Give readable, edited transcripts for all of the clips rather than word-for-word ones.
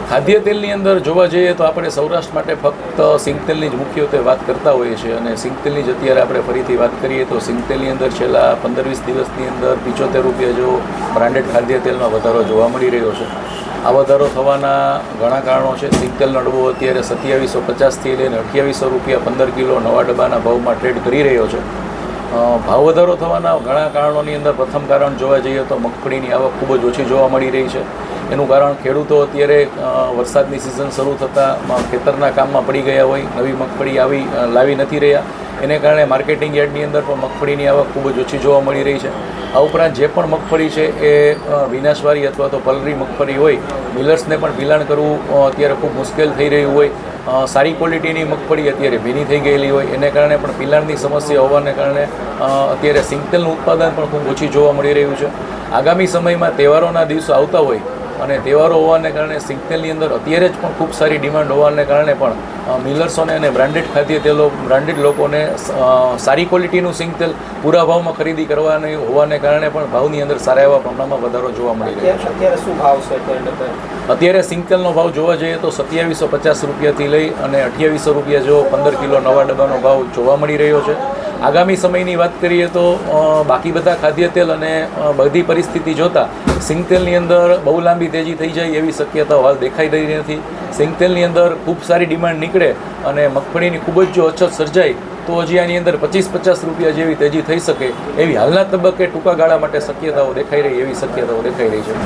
ખાદ્ય તેલની અંદર જોવા જઈએ તો આપણે સૌરાષ્ટ્ર માટે ફક્ત સિંગતેલની જ મુખ્યત્વે વાત કરતા હોઈએ છીએ અને સિંગતેલની જ અત્યારે આપણે ફરીથી વાત કરીએ તો સિંગતેલની અંદર છેલ્લા 15-20 દિવસની અંદર 75 રૂપિયા જેવો બ્રાન્ડેડ ખાદ્ય તેલમાં વધારો જોવા મળી રહ્યો છે. આ વધારો થવાના ઘણા કારણો છે. સિંગતેલનો ડબ્બો અત્યારે 2750થી લઈને 2800 રૂપિયા 15 કિલો નવા ડબ્બાના ભાવમાં ટ્રેડ કરી રહ્યો છે. ભાવ વધારો થવાના ઘણા કારણોની અંદર પ્રથમ કારણ જોવા જઈએ તો મગફળીની આવક ખૂબ જ ઓછી જોવા મળી રહી છે. એનું કારણ ખેડૂતો અત્યારે વરસાદની સિઝન શરૂ થતાં ખેતરના કામમાં પડી ગયા હોય, નવી મગફળી લાવી નથી રહ્યા. એને કારણે માર્કેટિંગ યાર્ડની અંદર પણ મગફળીની આવક ખૂબ જ ઓછી જોવા મળી રહી છે. આ ઉપરાંત જે પણ મગફળી છે એ વિનાશવારી અથવા તો પલરી મગફળી હોય, મિલર્સને પણ પિલાણ કરવું અત્યારે ખૂબ મુશ્કેલ થઈ રહ્યું હોય. સારી ક્વોલિટીની મગફળી અત્યારે ભીની થઈ ગયેલી હોય, એને કારણે પણ પિલાણની સમસ્યા હોવાને કારણે અત્યારે સિંગતેલનું ઉત્પાદન પણ ખૂબ ઓછી જોવા મળી રહ્યું છે. આગામી સમયમાં તહેવારોના દિવસો આવતા હોય અને તહેવારો હોવાને કારણે સિંગતેલની અંદર અત્યારે જ પણ ખૂબ સારી ડિમાન્ડ હોવાને કારણે પણ મિલર્સોને અને બ્રાન્ડેડ ખાદ્ય તેલો બ્રાન્ડેડ લોકોને સારી ક્વોલિટીનું સિંગતેલ પૂરા ભાવમાં ખરીદી કરવાની હોવાને કારણે પણ ભાવની અંદર સારા એવા પ્રમાણમાં વધારો જોવા મળી રહ્યો છે. અત્યારે શું ભાવ છે? અત્યારે સિંગતેલનો ભાવ જોવા જઈએ તો 2750 રૂપિયાથી લઈ અને 2800 રૂપિયા જેવો 15 કિલો નવા ડબ્બાનો ભાવ જોવા મળી રહ્યો છે. આગામી સમયની વાત કરીએ તો બાકી બધા ખાદ્ય તેલ અને બધી પરિસ્થિતિ જોતાં સિંગતેલની અંદર બહુ લાંબી તેજી થઈ જાય એવી શક્યતાઓ હાલ દેખાઈ રહી નથી. સિંગતેલની અંદર ખૂબ સારી ડિમાન્ડ નીકળે અને મગફળીની ખૂબ જ જો અછત સર્જાય તો હજી આની અંદર 25-50 રૂપિયા જેવી તેજી થઈ શકે એવી હાલના તબક્કે ટૂંકા ગાળા માટે શક્યતાઓ દેખાઈ રહી છે.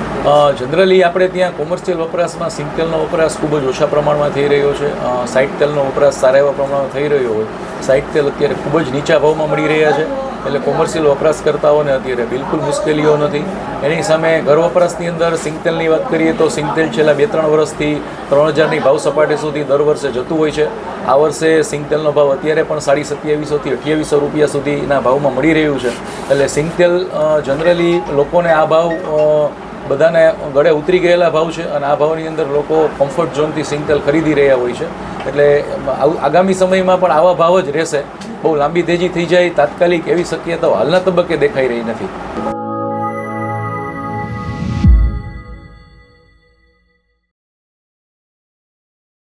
જનરલી આપણે ત્યાં કોમર્શિયલ વપરાશમાં સિંગતેલનો વપરાશ ખૂબ જ ઓછા પ્રમાણમાં થઈ રહ્યો છે. સાઇડ તેલનો વપરાશ સારા એવા પ્રમાણમાં થઈ રહ્યો હોય, સાઇડ તેલ અત્યારે ખૂબ જ નીચા ભાવમાં મળી રહ્યા છે. એટલે કોમર્શિયલ વપરાશકર્તાઓને અત્યારે બિલકુલ મુશ્કેલીઓ નથી. એની સામે ઘર વપરાશની અંદર સિંગતેલની વાત કરીએ તો સિંગતેલ છેલ્લા 2-3 વર્ષથી 3000ની ભાવ સપાટી સુધી દર વર્ષે જતું હોય છે. આ વર્ષે સિંગતેલનો ભાવ અત્યારે પણ 2750થી 2800 રૂપિયા સુધીના ભાવમાં મળી રહ્યું છે. એટલે સિંગતેલ જનરલી લોકોને આ ભાવ બધાને ગળે ઉતરી ગયેલા ભાવ છે અને આ ભાવની અંદર લોકો કમ્ફર્ટ ઝોનથી સિંગતેલ ખરીદી રહ્યા હોય છે. એટલે આગામી સમયમાં પણ આવા ભાવ જ રહેશે. બહુ લાંબી તેજી થઈ જાય તાત્કાલિક એવી શક્યતાઓ હાલના તબક્કે દેખાઈ રહી નથી.